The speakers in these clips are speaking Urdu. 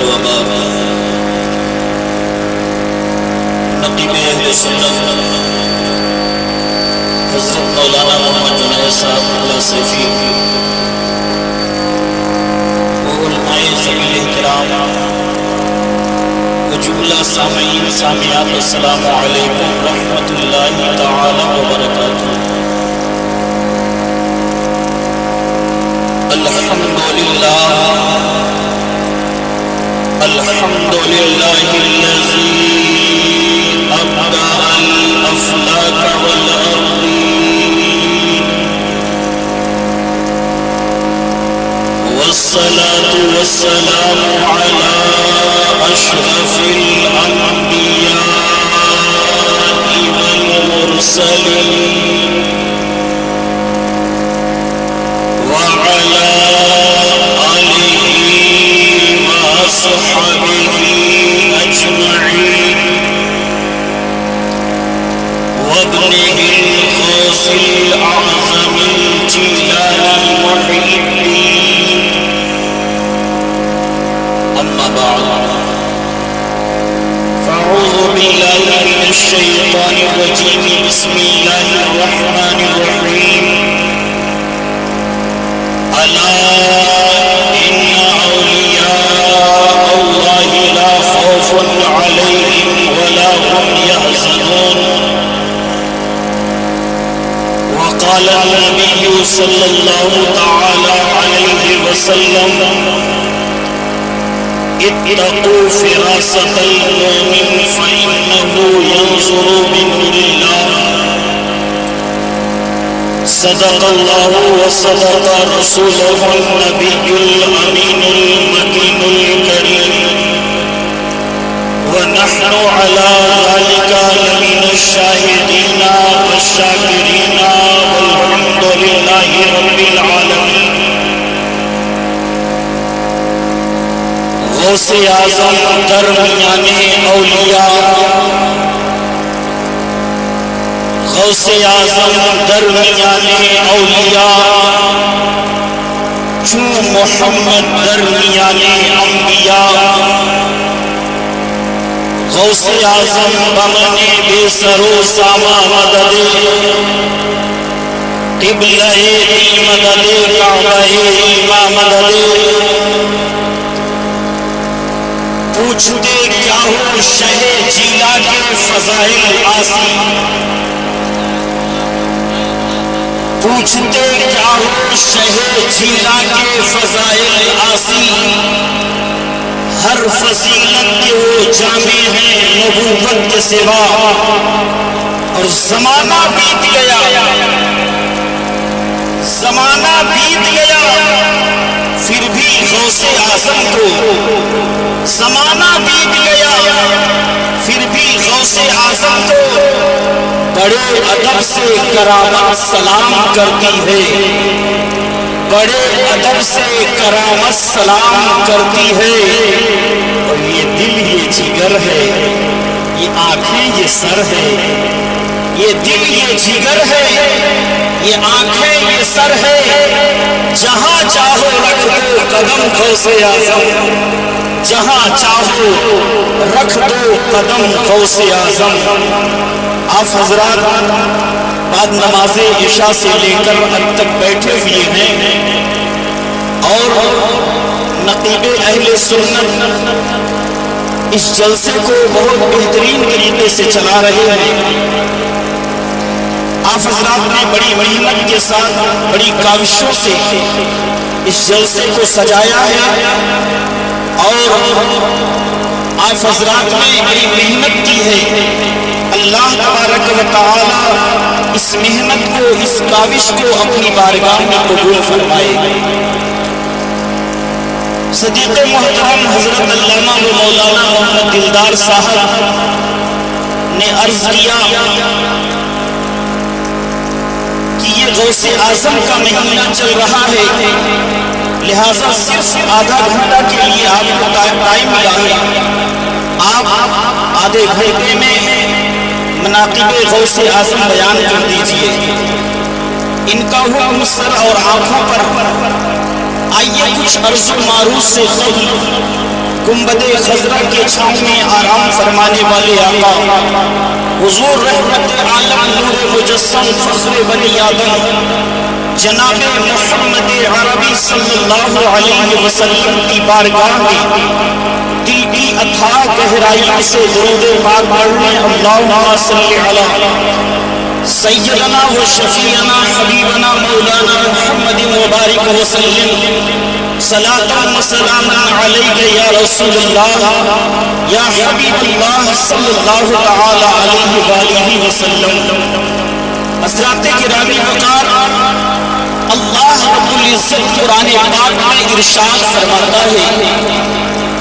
وبعد نقیب اہل سنت حضرت مولانا محمد جنید صاحب اللہ سیفی علماء ذوی الاحترام و جملہ سامعین سامعات السلام علیکم ورحمۃ اللہ تعالی وبرکاتہ۔ الحمد لله الذي أبدع الأفلاك والأرضين، والصلاة والسلام على أشرف الأنبياء والمرسلين وعلى وصحبه أجمعين وابنه الغوث الأعظم الجيلاني محي الدين، أما بعد فأعوذ بالله من الشيطان الرجيم، بسم الله الرحمن الرحيم، ألا إن أولياء الله لا خوف عليهم ولا هم يحزنون، وقال النبي صلى الله تعالى عليه وسلم اتقوا فراسة المؤمن فإنه ينظر من نور الله، صدق الله وصدق رسوله النبي الأمين المكين الكريم، ونحن على ذلك لمن الشاهدين والشاكرين والحمد لله رب العالمين۔ غوث اعظم درمیان اولیاء، غوث اعظم درمیان اولیاء، چون محمد درمیان انبیاء، غوث اعظم بمنے بے سرو ساما مدد، قبلہ دی مدد، کعبہ ایماں مدد، پوچھتے کیا ہو شہ جیلا کے فضائل آسی، پوچھتے کیا ہو شہ جیلا کے فضائل آسی، ہر فضیلت کے وہ جامع ہیں نبوت کے سوا، اور زمانہ بیت گیا، زمانہ بیت گیا پھر بھی غوث اعظم کو، زمانہ بیت گیا پھر بھی غوث اعظم کو بڑے ادب سے کرامت سلام کرتی ہے، بڑے ادب سے کرامت سلام کرتی ہے، اور یہ دل یہ جگر ہے، یہ آنکھیں یہ سر ہے، یہ دل یہ جگر ہے، یہ آنکھیں یہ سر ہے، جہاں چاہو رکھ دو قدم غوث اعظم، جہاں چاہو رکھ دو قدم غوث اعظم۔ آپ حضرات بعد نماز عشاء سے لے کر اب تک بیٹھے ہوئے ہیں اور نقیب اہل سنت اس جلسے کو بہت بہترین طریقے سے چلا رہے ہیں۔ آپ حضرات نے بڑی محنت کے ساتھ بڑی کاوشوں سے اس جلسے کو سجایا ہے، اور آپ حضرات نے بڑی محنت کی ہے۔ اللہ تبارک و تعالی اس محنت کو، اس کاوش کو اپنی بارگاہ میں قبول فرمائے۔ صدیق محترم حضرت علامہ و مولانا محمد دلدار صاحب نے عرض کیا کہ یہ غوث اعظم کا مہینہ چل رہا ہے، لہٰذا صرف آدھا گھنٹہ کے لیے آپ کو ٹائم ملا ہے، آپ آدھے گھنٹے میں مناقب غوث اعظم بیان کر دیجئے۔ ان کا حکم سر اور آنکھوں پر، آئیے کچھ عرض و معروض سے قبل گنبد خضرا کے چھاؤں میں آرام فرمانے والے آقا حضور رحمت عالم نور مجسم فخر بنی آدم جناب محمد عربی صلی اللہ علیہ وسلم کی بارگاہ میں دل کی اتھاہ گہرائی سے درود پاک پڑھنے اللہم صلی علی سیدنا و شفیعنا حبیبنا مولانا محمد مبارک وسلم صلاة و سلاما علیک یا رسول اللہ یا حبیب اللہ صلی اللہ تعالی علیہ وآلہ وسلم۔ حضرات گرامی وقار، اللہ رب العزت قرآن پاک میں ارشاد فرماتا ہے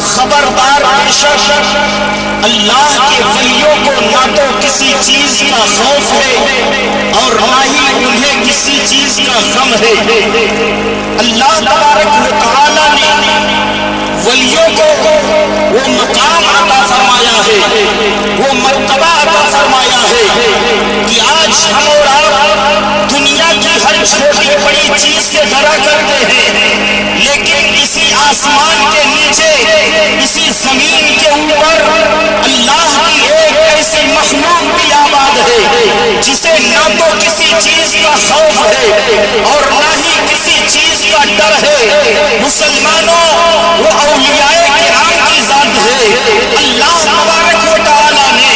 خبردار بے شک اللہ کے ولیوں کو نہ تو کسی چیز کا خوف ہے اور نہ ہی انہیں کسی چیز کا غم ہے۔ اللہ تبارک و تعالی نے ولیوں کو وہ مقام عطا فرمایا ہے، وہ مرتبہ عطا فرمایا ہے کہ آج ہم اور آپ دنیا کی ہر چھوٹی بڑی چیز سے ڈرا کرتے ہیں، لیکن اسی آسمان کے نیچے، اسی زمین کے اوپر اللہ کی ایک ایسی مخلوق بھی آباد ہے جسے نہ تو کسی چیز کا خوف ہے اور نہ ہی کسی چیز کا ڈر ہے۔ مسلمانوں، وہ اولیاء کرام کی ذات ہے۔ اللہ تبارک و تعالی نے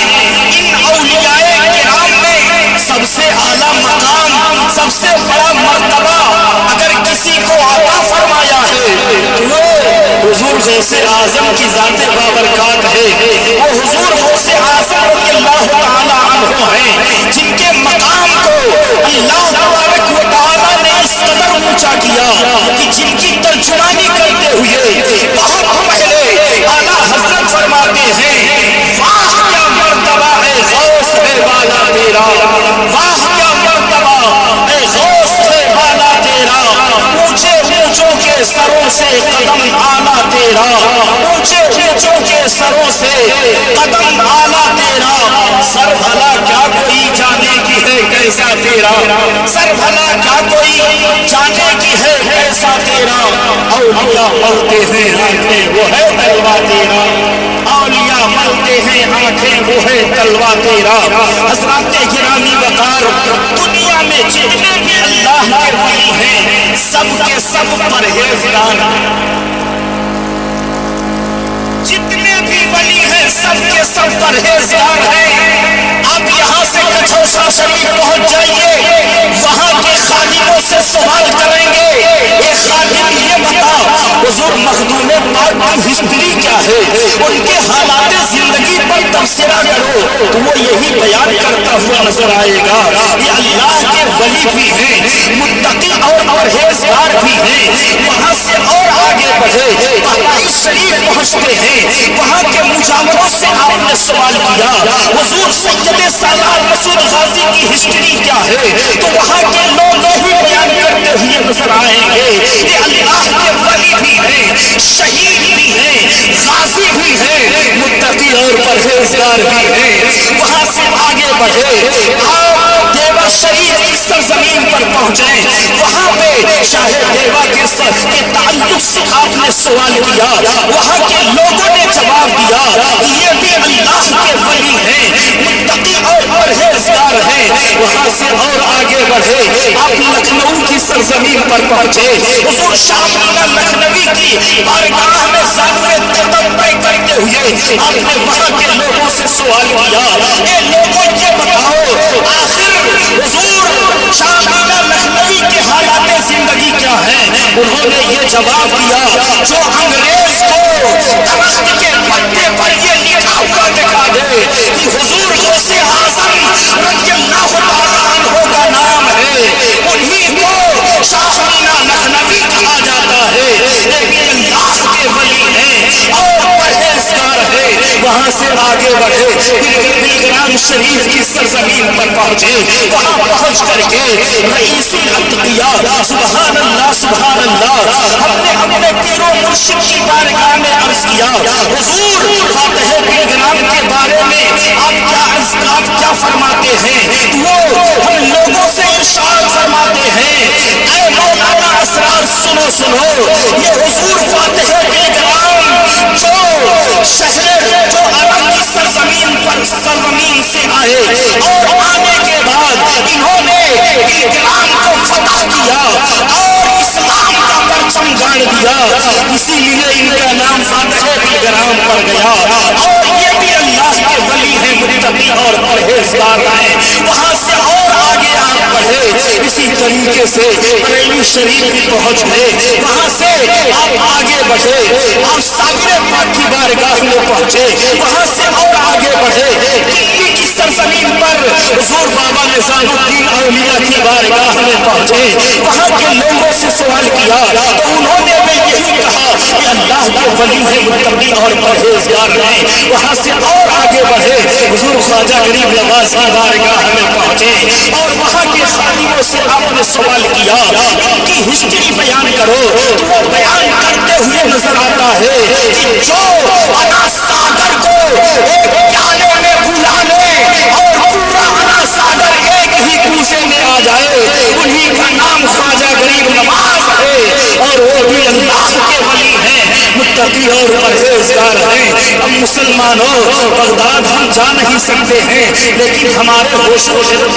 ان اولیاء کرام میں سب سے اعلیٰ مقام، سب سے بڑا مرتبہ اگر کسی کو عطا فرمایا ہے تو وہ حضور غوث اعظم کی ذات بابرکات ہے۔ وہ حضور غوث اعظم رضی اللہ تعالی عنہ ہیں جن کے مقام کو اللہ تبارک و تعالی نے اس قدر اونچا کیا کہ جن کی ترجمانی کرتے ہوئے بہت پہلے اعلیٰ حضرت فرماتے ہیں واہ کیا مرتبہ اے غوث ہے والا تیرا، واہ کیا مرتبہ اے غوث ہے والا تیرا، اونچے اونچوں کے سروں سے قدم آنا تیرا، اونچے اونچوں کے سروں سے قدم آنا تیرا، سر بھلا کیا کوئی جانے کی ہے کیسا تیرا، سر بھلا کیا کوئی جانے کی ہے کیسا تیرا، اولیاء ملتے ہیں آنکھیں وہ ہے تلوا تیرا، اولیاء ملتے ہیں آنکھیں وہ ہے تلوا تیرا۔ حضرات گرامی وقار، دنیا میں جتنے بھی اللہ کے ولی ہیں سب کے سب پرہیزگار، جتنے بھی ولی ہیں سب کے سب پرہیزگار ہیں۔ آپ یہاں سے کچھوسا شریف پہنچ جائیے، وہاں کے خادموں سے سوال کریں گے اے خادم یہ بتا حضور مخدوم پاک کی ہسٹری کیا ہے، ان کے حالات زندگی پر تبصرہ کرو تو وہ یہی بیان کرتا ہوا نظر آئے گا۔ یہ اللہ کے ولی بھی ہیں، متقی اور پرہیزگار بھی ہیں۔ وہاں سے اور آگے بڑھے بہائی شریف پہنچتے ہیں، وہاں کے مجاوروں سے آپ نے سوال کیا حضور سید سالار مسعود غازی کی ہسٹری کیا ہے تو وہاں کے لوگ ہی بیان کرتے ہوئے نظر آئیں گے۔ یہ اللہ کے ولی بھی ہیں، شہید بھی ہیں، غازی بھی ہیں، متقی اور پرہیزگار بھی ہیں۔ وہاں سے آگے بڑھے آپ دیوا شریف کی سرزمین پر پہنچے، وہاں پہ شاہ دیوا کے تعلق سے آپ نے سوال کیا، وہاں کے لوگوں نے جواب دیا یہ بھی اللہ کے ولی ہیں، متقی اور پرہیزگار ہیں۔ وہاں سے اور آگے بڑھے آپ لکھنؤ کی سرزمین پر پہنچے، حضور شاہ مینا لکھنوی کی بارگاہ میں زانوے قدم پہ کرتے ہوئے آپ نے وہاں کے لوگوں سے سوال کیا اے لوگوں یہ بتاؤ آخر حضور شاہ مینا لکھنوی کے حالات زندگی کیا ہیں؟ انہوں نے یہ جواب دیا جو انگریز کو درخت کے پتے پر یہ لکھا ہوا دکھا دے کہ حضور غوث اعظم رضی اللہ تعالی عنہ کا نام ہے، انہی کو شاہ مینا لکھنوی کہا جاتا ہے۔ یہ اللہ کے ولی ہیں اور پرہیزگار ہیں۔ وہاں سے آگے بڑھے بلگرام شریف کی سرزمین پر پہنچے، وہاں پہنچ کر کے رئیس الاتقیاء سبحان اللہ سبحان اللہ ہم نے اپنے پیر و مرشد کی بارگاہ میں عرض کیا حضور فاتح بلگرام کے بارے میں آپ کیا فرماتے ہیں؟ وہ ہم لوگوں سے ارشاد فرماتے ہیں اے مولانا اسرار سنو یہ حضور فاتح بلگرام جو آئے اور آنے کے بعد انہوں نے اسلام کو فتح کیا اور اسلام کا پرچم گاڑ دیا، اسی لیے ان کا نام فاتح بلگرام پڑ گیا۔ اور یہ بھی اللہ کے ولی ہیں، متقی اور پرہیزگار ہیں۔ وہاں سے اور آگے آپ بڑھے، اسی طریقے سے بریلی شریف بھی پہنچ گئے، وہاں سے آپ آگے بڑھے، آپ ساغر پاک کی بارگاہ میں پہنچے، وہاں سے اور آگے بڑھے دلی کی سرزمین پر حضور بابا نظام الدین اولیاء کی بارگاہ میں پہنچے، وہاں کے لوگوں سے سوال کیا تو انہوں نے بھی یہی کہا کہ اللہ کے ولی ہیں، متقی اور پرہیزگار ہیں۔ وہاں سے اور آگے بڑھے حضور خواجہ غریب نواز کی بارگاہ میں پہنچے اور وہاں کے خادموں سے آپ نے سوال کیا ان کی ہسٹری بیان کرو، تو وہ بیان کرتے ہوئے نظر آتا ہے کہ جو انا ساگر کو ایک پیالے میں بلا لے اور پورا انا ساگر ایک ہی کوزے میں آ جائے، انہی کا نام خواجہ غریب نواز ہے اور وہ بھی اللہ کے ولی ہیں، متقی اور پرہیزگار ہیں۔ اب مسلمانوں، بغداد ہم جا نہیں سکتے ہیں لیکن ہمارے ہوش و خرد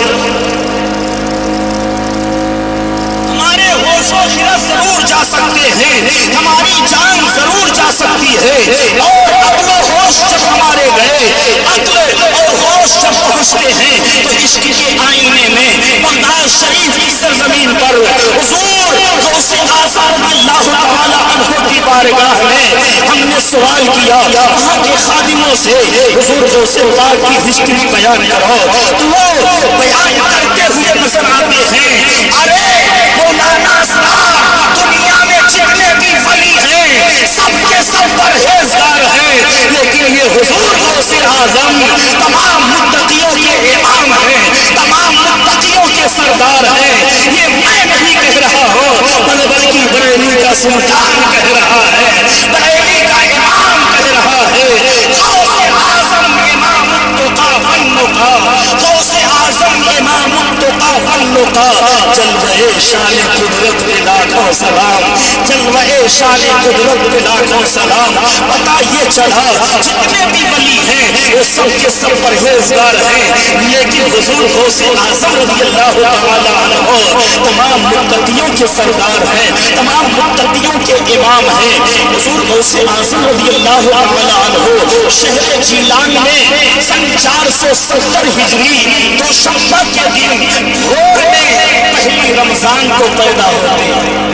ضرور جا سکتے ہیں، ہماری جان ضرور جا سکتی ہے، اور عقل و ہوش جب ہمارے گئے، عقل اور ہوش جب پہنچتے ہیں تو عشق کے آئینے میں بغداد شریف کی سرزمین پر حضور غوث اعظم اللہ تعالی عنہ کی بارگاہ میں ہم نے سوال کیا، وہاں کے خادموں سے حضور غوث پاک کی ہسٹری بیان کرو، تو وہ بیان کرتے ہوئے نظر آتے ہیں، ارے مولانا صاحب دنیا میں جتنے بھی ولی ہیں سب کے سب پرہیزگار ہیں، لیکن یہ حضور غوث اعظم تمام متقیوں کے امام ہیں، تمام متقیوں کے سردار ہیں۔ یہ میں نہیں کہہ رہا ہوں بلکہ بریلی کا سلطان کہہ رہا ہے، بریلی کا امام کہہ رہا ہے، غوث اعظم امام التقا والنقا، غوث اعظم امام التقا والنقا، جلوہ شان قدرت کے لاکھوں سلام، جلوہ شان قدرت کے لاکھوں سلام۔ پتہ یہ چلا جتنے بھی ولی ہیں وہ سب کے سب پرہیزگار ہیں، لیکن حضور غوث اعظم رضی اللہ تعالی عنہ تمام متقیوں کے سردار ہیں، تمام متقیوں کے امام ہیں۔ حضور غوث اعظم رضی اللہ تعالی عنہ شہر جیلان میں سن 470 ہجری دوشنبہ کے دن بھور میں پہلی رمضان کو پیدا ہوتے ہیں،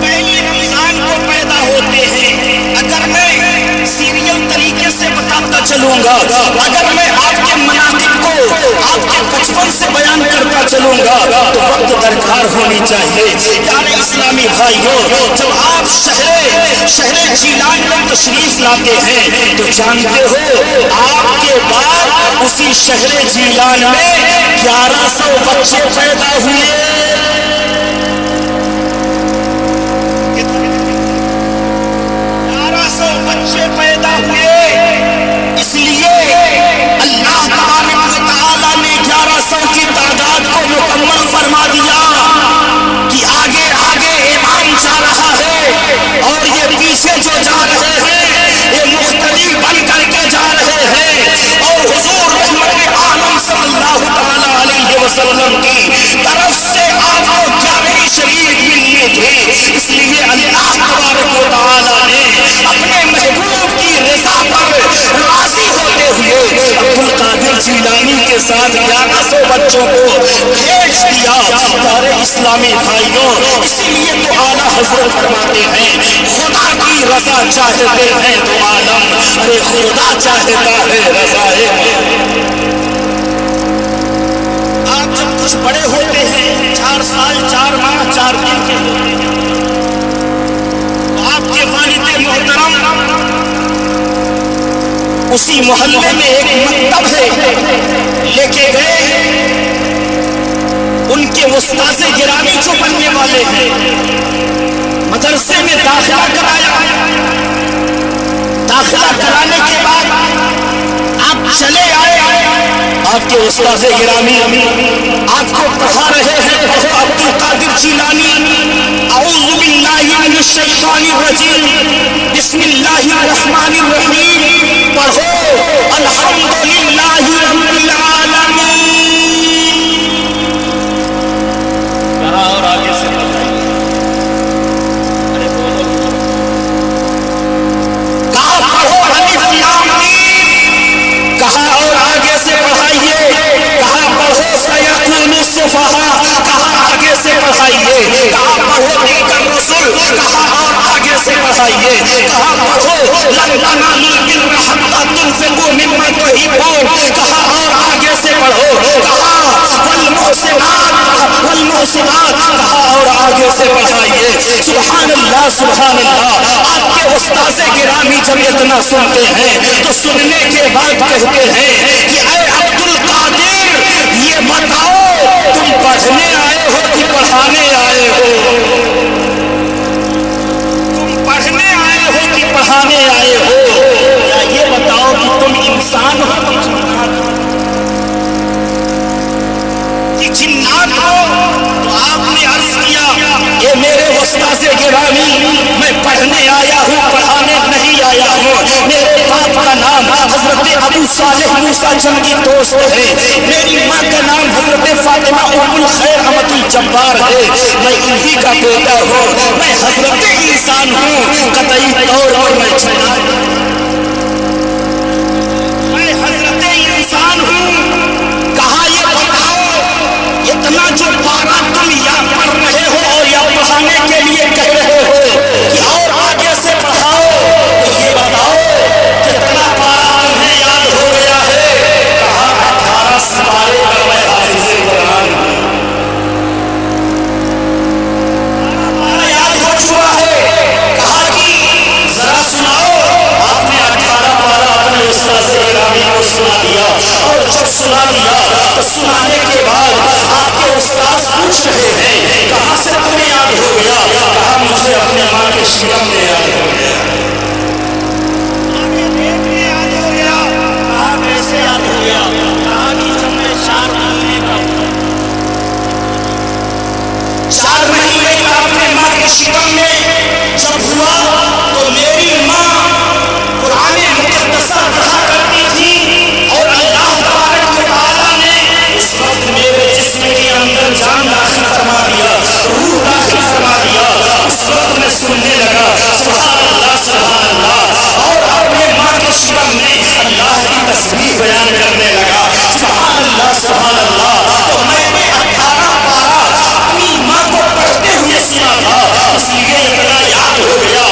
پہلی رمضان کو پیدا ہوتے ہیں۔ اگر میں سیریل طریقے سے بتاتا چلوں گا، اگر میں آپ کے مناقب کو آپ کے بچپن سے بیان کرتا چلوں گا تو وقت درکار ہونی چاہیے۔ پیارے اسلامی بھائیوں، جب آپ شہر جیلان میں تشریف لاتے ہیں تو جانتے ہو آپ کے بعد اسی شہر جیلان میں 1100 بچے پیدا ہوئے۔ 1100 بچے پیدا ہوئے، اس لیے اللہ تبارک و تعالی نے 1100 کی تعداد کو مکمل فرما دیا کہ آگے آگے امام جا رہا ہے اور یہ پیچھے جو جا رہے ہیں یہ مختلف بن کر کے جا رہے ہیں، اور حضور رحمت عالم صلی اللہ تعالی علیہ وسلم کی طرف سے آپ کو 11ویں شریف ملنی تھی، اس لیے اللہ تبارک و تعالی نے اپنے محبوب کی رضا پر راضی ہوتے ہوئے عبدالقادر جیلانی کے ساتھ 1100 بچوں کو بھیج دیا۔ پیارے اسلامی بھائیوں، اسی لیے تو اعلیٰ حضرت فرماتے ہیں خدا کی رضا چاہتے ہیں تو عالم، ارے خدا چاہتا ہے رضا آپ جب کچھ بڑے ہوتے ہیں 4 سال 4 ماہ 4 دن کے ہوتے ہیں تو آپ کے والد محترم اسی محلے میں ایک مکتب ہے لے کے گئے، ان کے استاذ گرامی جو بننے والے ہیں مدرسے میں داخلہ کرایا، داخلہ کرانے کے بعد آپ چلے آئے، آپ کے استاذ گرامی آپ کو پڑھا رہے ہیں، پڑھو عبدالقادر جیلانی، اعوذ باللہ من الشیطان الرجیم، بسم اللہ الرحمن الرحیم، پڑھو الحمدللہ رب العالمین. کہا اور آگے سے بتائیے. ارے بولو. کہا پڑھو الف لام میم. کہا اور آگے سے پڑھائیے. کہا پڑھو سیکون السفہاء. کہا آگے سے پڑھائیے. کہا پڑھو تلک الرسل. کہا اور آگے سے پڑھائیے. کہا پڑھو لن تنالوا البر حتی تنفقوا مما تحبون. کہا اور آگے سے پڑھو. کہا والمحسنات. والمحسنات. کہا اور آگے سے پڑھائیے. سبحان اللہ سبحان اللہ. آپ کے استاذ گرامی جب اتنا سنتے ہیں تو سننے کے بعد کہتے ہیں کہ اے عبد القادر یہ بتاؤ تم پڑھنے آئے ہو کہ پڑھانے آئے ہو؟ تم پڑھنے آئے ہو کہ پڑھانے آئے ہو؟ یا یہ بتاؤ کہ تم انسان ہو کہ جنات ہو؟ تو آپ نے عرض کیا اے میرے استاذ گرامی میں پڑھنے آیا ہوں پڑھانے نہیں آیا ہوں. میرے باپ کا نام حضرت ابو صالح موسیٰ جنگی دوست ہے. میری ماں کا نام حضرت فاطمہ ام الخیر احمد الجبار ہے. میں انہی کا بیٹا ہوں. میں حضرت انسان ہوں قطعی طور پر. میں حضرت انسان ہوں. کہا یہ بتاؤ اتنا جو پارا تم یا پڑھ رہے ہو اور یا پڑھانے کے لیے کہہ رہے ہو کہ اور آگے سے پڑھاؤ تو یہ بتاؤ کتنا پارا تمہیں یاد ہو گیا ہے؟ کہا 18 سپارے کا میں حافظ قرآن ہوں. یاد ہو چکا ہے. کہا کہ ذرا سناؤ. آپ نے 18 پارا اپنے استاذ گرامی کو سنا دیا اور جب سنا دیا تو سنانے کے بعد آپ کے استاذ پوچھ رہے ہیں کہاں سے تمہیں یاد ہو گیا؟ کہا مجھے اپنے ماں کے شکم میں یاد ہو گیا. آگے پیٹ میں یاد ہو گیا. کہا کیسے یاد ہو گیا؟ کہا کہ جب میں 4 مہینے کا ہوں. 4 مہینے کا اپنے ماں کے شکم میں جب ہوا تو میری ماں قرآن مقدسہ پڑھا کرتی تھی اور اللہ تبارک و تعالیٰ نے اس وقت میرے جسم کے اندر جان داخل فرما دیا, روح داخل فرما دیا. اس وقت میں سننے لگا سبحان اللہ سبحان اللہ اور اپنے ماں کے شکم میں اللہ کی تسبیح بیان کرنے لگا سبحان اللہ سبحان اللہ. تو میں نے 18 پارا اپنی ماں کو پڑھتے ہوئے سنا تھا اس لیے اتنا یاد ہو گیا.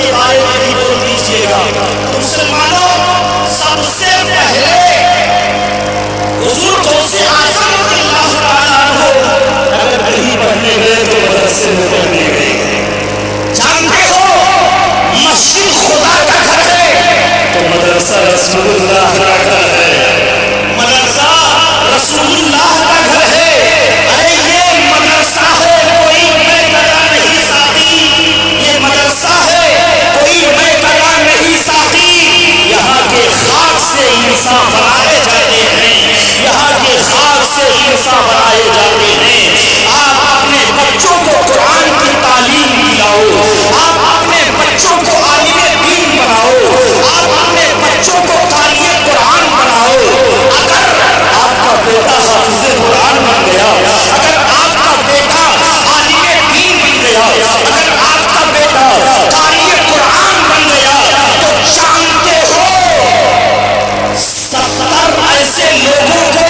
کے بارے میں بھی بول دیجیے گا. تو مسلمانوں سب سے پہلے حضور غوث اعظم رضی اللہ تعالیٰ عنہ اگر کہیں پڑھنے گئے تو مدرسے میں پڑھنے گئے. جانتے ہو مسجد خدا کا گھر ہے تو مدرسہ رسول اللہ کا گھر ہے. مدرسہ رسول اللہ کا گھر ہے. ارے یہ مدرسہ ہے کوئی میں کلا نہیں ساتھی. یہ مدرسہ ہے کوئی میں کلا نہیں ساتھی. یہاں کے خاک سے انسان بنائے جاتے ہیں. یہاں کے خاک سے انسان بنائے جاتے ہیں. آپ اپنے بچوں کو قرآن کی تعلیم دلاؤ. آپ اپنے بچوں کو عالم دین بناؤ. آپ اپنے بچوں کو قاری قرآن بناؤ. اگر آپ کا بیٹا حافظ قرآن بن گیا, اگر آپ کا بیٹا عالم دین بن گیا, اگر آپ کا بیٹا قاری قرآن بن گیا, تو جانتے ہو 70 ایسے لوگوں کو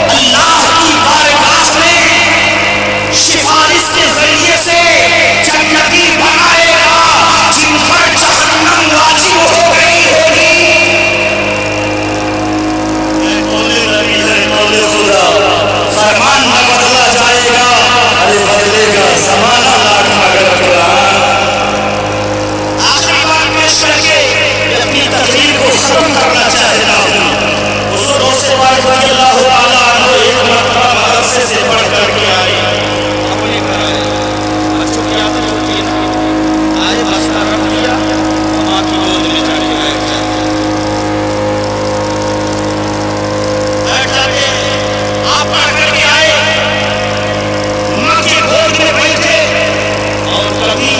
اللہ کی بارگاہ میں سفارش کے ذریعے سے جنتی بنائے گا جن پر جہنم واجب ہو گئی ہوگی. فرمان نہ بدلا جائے گا, ارے بدلے گا زمانہ لاکھ مگر قرآن. آخری بات پیش کر کے میں اپنی تقریر کو ختم کرنا چاہتا ہوں. حضور غوث پاک رضی اللہ تعالیٰ عنہ ایک مرتبہ مدرسے سے پڑھ کر کے آئے. اپنے گھر آئے, بچوں کی عادت ہوتی ہے نا, آئے بستہ رکھ دیا, ماں کی گود میں چڑھ گئے. بیٹھ جاتے, آپ پڑھ کر کے آئے, ماں کے گود میں بیٹھے, اور کبھی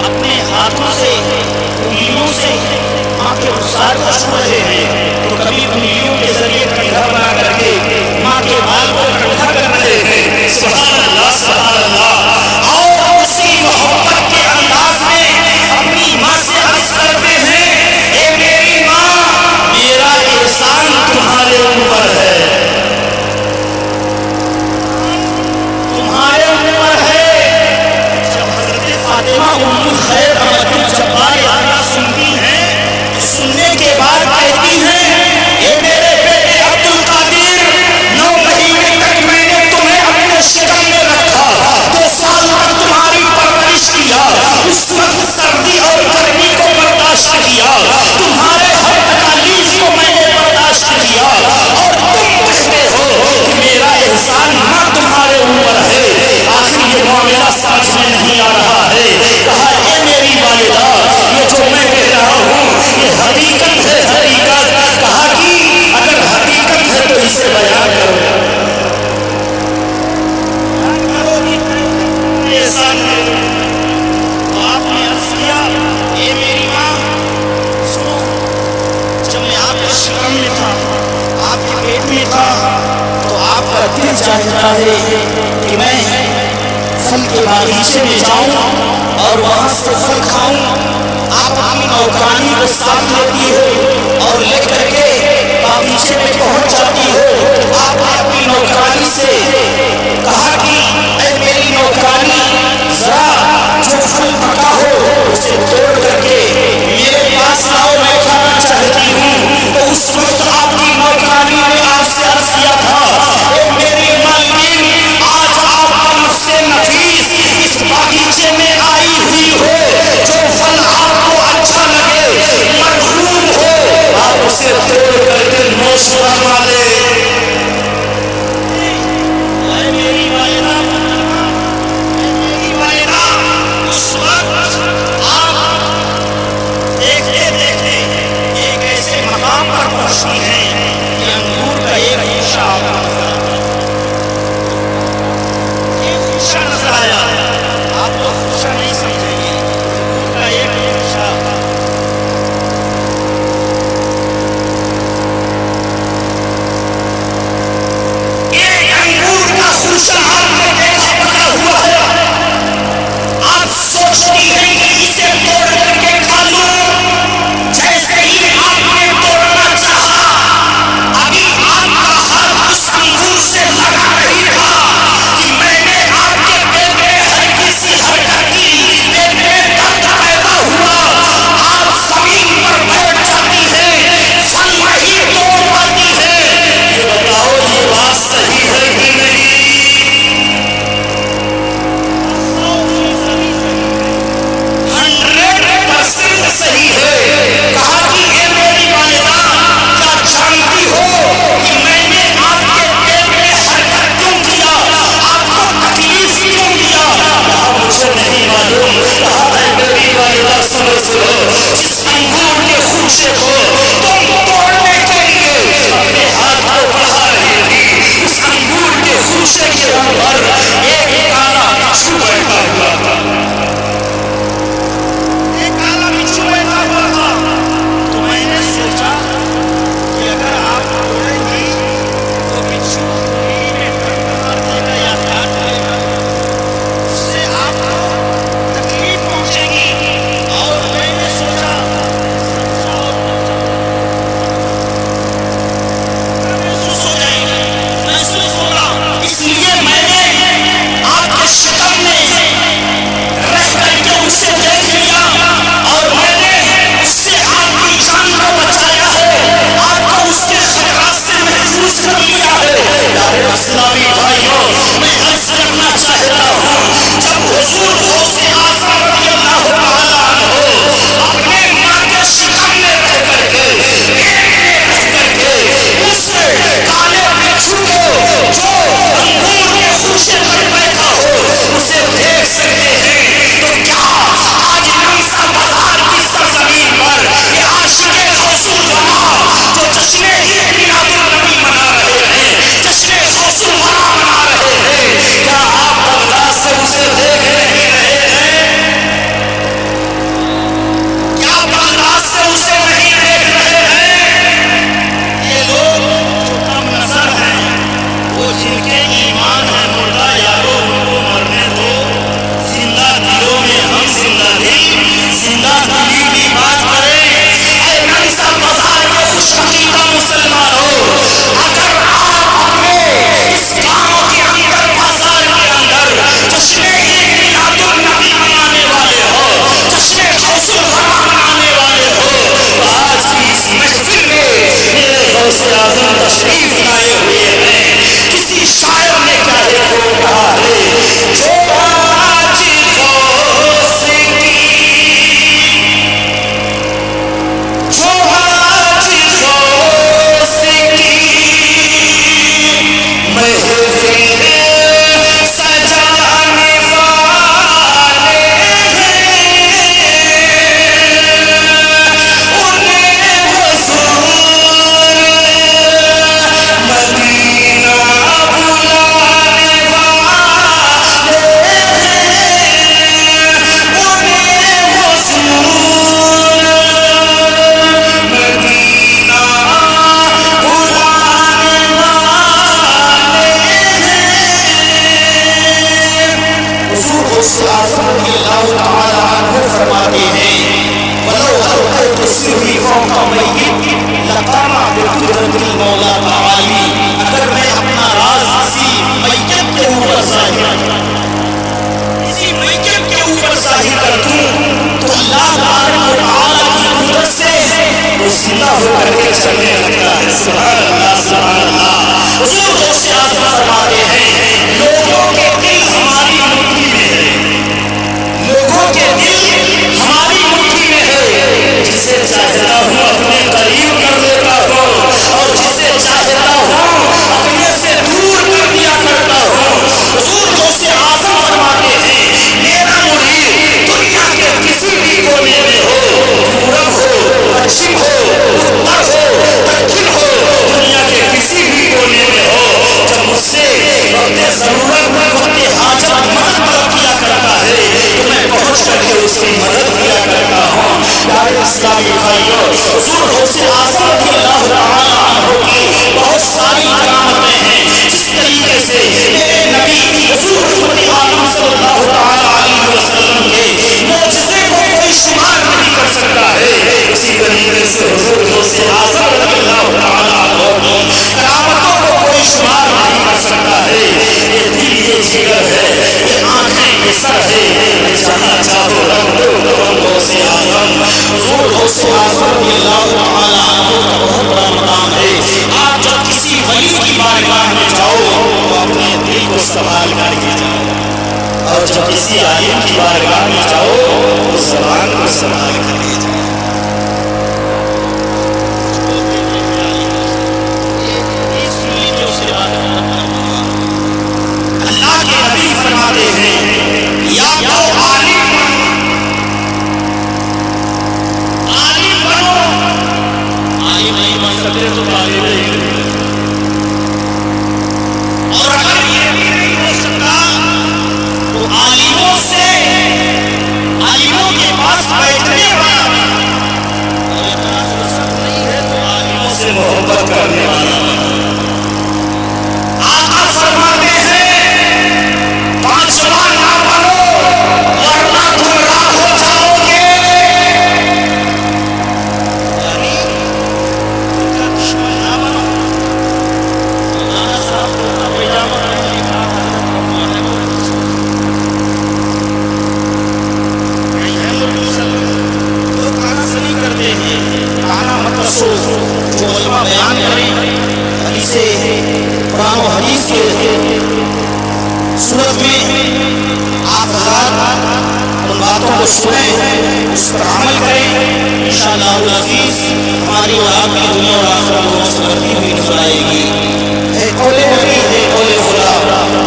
اپنے ہاتھوں سے انگلیوں سے ماں کے رخسار کو چھو رہے ہیں, تو کبھی انگلیوں کے ذریعے کنڈھا بنا کر کے ماں کے بال کو کنڈھا کر رہے ہیں. سبحان اللہ سبحان اللہ. اور اسی محبت کے انداز میں اپنی ماں سے عرض کرتے ہیں, اے میری ماں میرا احسان تمہارے اوپر ہے, تمہارے اوپر ہے. جب حضرت فاطمہ ام الخیر رحمۃ الجبار آنا سنتی ہیں تو سننے کے بعد کہتی ہیں, اے میرے بیٹے عبد القادر, 9 مہینے تک میں نے تمہیں اپنے شکم میں رکھا, 2 سال تک تمہاری پرورش کیا, اس وقت سردی اور گرمی کو برداشت کیا, تمہارے ہر تکالیف کو میں نے برداشت کیا, اور تم کہتے ہو کہ میرا احسان نہ تمہارے اوپر ہے. آخر یہ معاملہ سمجھ میں نہیں آ رہا ہے. کہا اے میری والدہ, یہ جو میں کہہ رہا ہوں یہ حقیقت ہے, حقیقت. کہا کہ اگر حقیقت ہے تو اسے بیان کرو. احسان ہے. تو آپ نے عرض کیا, اے میری ماں سنو, جب میں آپ کے شکم میں تھا, آپ کے پیٹ میں تھا, تو آپ کا دل چاہتا ہے کہ میں پھل کے باغیچے میں جاؤں اور وہاں سے پھل کھاؤں. آپ اپنی نوکرانی کو ساتھ لیتی ہو اور لے کر کے باغیچے میں پہنچ جاتی ہو. آپ نے اپنی نوکرانی سے کہا کہ اے میری نوکرانی, ذرا جو پھل پکا ہو اسے توڑ کر کے میرے پاس لاؤ, میں کھانا چاہتی ہوں. تو اس وقت آپ کی نوکرانی نے آپ سے عرض کیا تھا, اے میری مالکین, آج آپ کا مجھ سے نفیس اس باغیچے میں آئی ہوئی ہو, جو پھل آپ کو اچھا لگے, مرحوم ہو, آپ اسے توڑ کر کے نوش فرما لے. اے میری والدہ, اے میری والدہ, اس وقت آپ دیکھتے دیکھتے ایک ایسے مقام پر پہنچتی ہیں کہ انگور کا ایک گوشہ آپ کو نظر آتا ہے. ایک گوشہ نظر آیا, آپ لوگ گوشہ نہیں سمجھیں گے, انگور کا ایک گوشہ. ایک انگور کا گوشہ آپ نے دیکھا پکا ہوا ہے, آپ سوچتی ہیں کہ اسے توڑ کر کے کھا لوں. جیسے ہی آپ نے توڑنا چاہا, ابھی آپ کا ہاتھ اس انگور سے لگا نہیں تھا کہ میں نے آپ کے غوث اعظم رضی اللہ تعالی عنہ فرماتے ہیں ولو القیت سری فوق میت لقام بقدرت المولا تعالی، اگر میں اپنا راز کسی میت کے اوپر ظاہر کر دوں تو اللہ تبارک و تعالی کی قدرت سے وہ زندہ ہو کر کے چلنے لگتا ہے۔ سبحان اللہ سبحان اللہ۔ حضور غوث اعظم فرماتے ہیں لوگوں کے دل ہماری مٹھی میں ہے، لوگوں کے دل ہماری مٹھی میں ہے، جسے چاہتا ہوں اپنے قریب کر لیتا ہوں اور جسے چاہتا ہوں اپنے سے دور کر دیا کرتا ہوں۔ حضور غوث اعظم فرماتے ہیں میرا مرید دنیا کے کسی بھی کونے میں ہو، پورب ہو، پچھم ہو، اتر ہو، دکھن ہو، دنیا کے کسی بھی کونے میں ہو، جب مجھ سے وقت ضرورت وقت حاجت مدد کیا کرتا ہے تو میں پہنچ کر کے اس کی مدد کیا کرتا ہوں۔ پیارے اسلامی بھائیوں، حضور غوث اعظم رضی اللہ تعالی عنہ کی بہت ساری کرامتیں ہیں، جس طریقے سے میرے نبی حضور رحمت عالم صلی اللہ تعالی علیہ وسلم کے معجزے کو کوئی شمار نہیں کر سکتا ہے، اسی طریقے سے حضور غوث اعظم رضی اللہ تعالی عنہ کی کرامتوں کو کوئی شمار نہیں کر سکتا ہے۔ یہ دل یہ جگر ہے، یہ آنکھیں یہ سر ہے، جہاں چاہو رکھ دو غوث اعظم۔ حضور غوث اعظم رضی اللہ تعالی عنہ کا بہت بڑا مقام ہے۔ آپ جب کسی ولی کی بارگاہ میں جاؤ تو اپنے دل کو سنبھال کر کے جاؤ، اور جب کسی عالم کی بارگاہ میں جاؤ تو زبان کو سنبھال کر کے جاؤ۔ اللہ کے نبی فرماتے ہیں یا تو عالم بنو، عالم نہیں بن سکتے تو طالب علم، اور اگر یہ بھی نہیں ہو سکتا تو عالموں سے، عالموں کے پاس بیٹھنے والا، اور اتنا فرصت نہیں ہے تو عالموں سے محبت کرنے والا۔ آقا فرماتے ہیں پانچواں نہ بنو ورنہ گمراہ ہو جاؤ گے، یعنی ان کا دشمن نہ بنو۔ مولانا صاحب کو پیجامہ میں لکھا حضرت محمد لوگ کانا سنی کرتے ہیں، کانا مت رسو، جو علماء بیان کریں حدیث قرآن و حدیث کے صورت میں آپ حضرات ان باتوں کو سنیں، اس پر عمل کریں، انشاءاللہ العزیز ہماری اور آپ کی دنیا اور آخرت کو نصر کرتی ہوئی نظر آئے گی۔ ہے قول نبی ہے قول خدا،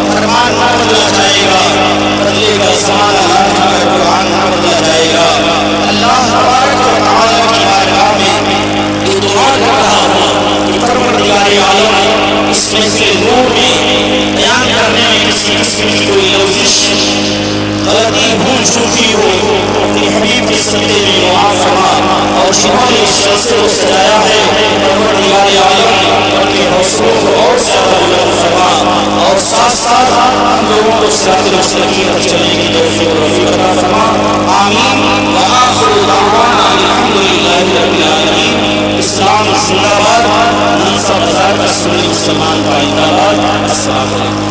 فرمان نہ بدلا جائے گا، بدلے گا زمان اللہ کا قرآن نہ بدلا جائے گا۔ اللہ تبارک و تعالی کی بارگاہ میں یہ دعا کر رہا ہوں کہ پروردگار عالم اس محفل نور میں بیان کرنے میں کسی قسم کی کوئی لغزش، غلطی، بھول چوکی ہو اپنے حبیب کے صدقے میں معاف فرما، اور جنہوں نے اس جلسے کو سجایا ہے پروردگار عالم ان کے حوصلوں کو اور زیادہ بلند فرما، اور ساتھ ساتھ ہم لوگوں کو صراط المستقیم پر چلنے کی توفیق و رفیق عطا فرما۔ آمین وآخر دعوانا الحمدللہ رب العالمین۔ اسلام زندہ باد، ننسا بازار کا سنی مسلمان کا زندہ باد۔ السلام علیکم۔